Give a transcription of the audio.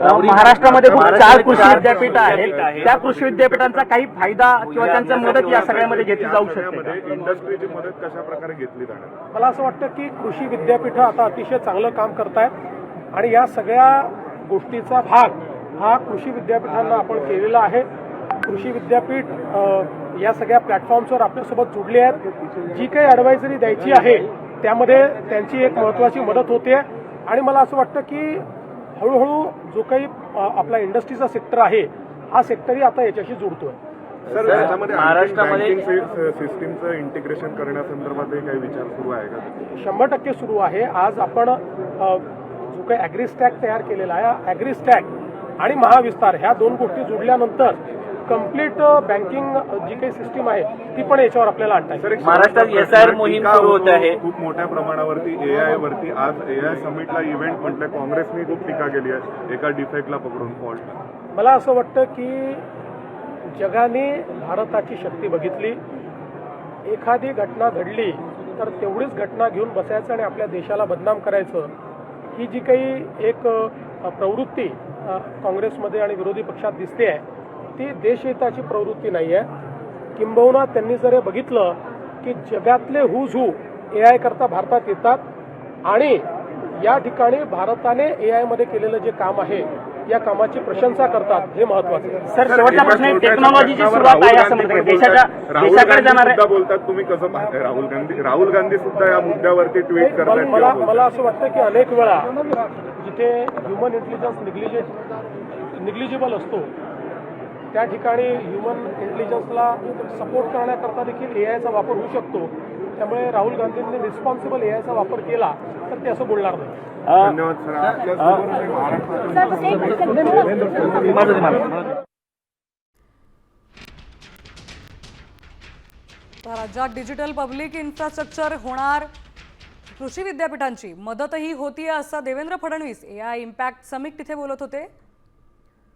महाराष्ट्रामध्ये खूप 4 कृषी विद्यापीठ आहेत, त्या कृषी विद्यापीठांचा काही फायदा किंवा त्यांचा मदत या सगळ्यामध्ये घेतली जाऊ शकते? इंडस्ट्रीची मदत कशा प्रकारे घेतली जाणार? मला असं वाटतं की कृषी विद्यापीठं आता अतिशय चांगलं काम करतायत आणि या सगळ्या गोष्टीचा भाग हा कृषी विद्यापीठांना आपण केलेला आहे. कृषी विद्यापीठ या सगळ्या प्लॅटफॉर्म्सवर आपल्यासोबत जुडले आहेत. जी काही ॲडवायझरी द्यायची आहे त्यामध्ये त्यांची एक महत्त्वाची मदत होते आणि मला असं वाटतं की हळूहळू जो काही आपला इंडस्ट्रीचा सेक्टर आहे हा सेक्टरही आता याच्याशी जुडतोय. सर, याच्यामध्ये महाराष्ट्रामध्ये सिस्टीमचं इंटिग्रेशन करण्यासंदर्भातही काही विचार सुरू आहे का? 100% सुरू आहे. आज आपण जो काही ॲग्रीस्टॅक तयार केलेला आहे, ॲग्रीस्टॅक आणि महाविस्तार ह्या 2 गोष्टी जोडल्यानंतर कंप्लीट बँकिंग जी काही सिस्टीम आहे ती पण याच्यावर आपल्याला आणता येईल. महाराष्ट्रात SIR मोहीम सुरू होत आहे. खूप मोठ्या प्रमाणावरती AI वरती आज AI समिटला इव्हेंट म्हटलं, काँग्रेसने खूप टीका केली आहे एका डिफेक्टला पकडून फॉल्ट. मला असं वाटतं की जगाने भारताची शक्ती बघितली. एखादी घटना घडली तर तेवढीच घटना घेऊन बसायचं आणि आपल्या देशाला बदनाम करायचं, ही जी काही एक प्रवृत्ती काँग्रेसमध्ये आणि विरोधी पक्षात दिसते आहे ती देशहिताची प्रवृत्ती नाही आहे. किंबहुना त्यांनी जर हे बघितलं की जगातले हुज हू AI करता भारतात येतात आणि या ठिकाणी भारताने AI मध्ये केलेलं जे काम आहे या कामाची प्रशंसा करतात, हे महत्त्वाचं आहे. सर, शेवटचा प्रश्न, टेक्नॉलॉजीची सुरुवात आहे असं म्हणतात, देशाकडे जाणार आहे. बोलतात, तुम्ही कसं पाहताय? राहुल गांधी सुद्धा या मुद्द्यावरती ट्विट करतात. मला असं वाटतं की अनेक वेळा जिथे ह्युमन इंटेलिजन्स निग्लिजिबल असतो त्या ठिकाणी ह्युमन इंटेलिजन्सला सपोर्ट करण्याकरता देखील AIचा वापर होऊ शकतो. त्यामुळे राहुल गांधींनी रिस्पॉन्सिबल AIचा वापर केला तर ते असं बोलणार नाही. धन्यवाद सर. राज्यात डिजिटल पब्लिक इन्फ्रास्ट्रक्चर होणार, कृषी विद्यापीठांची मदतही होतीये असं Devendra Fadnavis AI impact summit तिथे बोलत होते.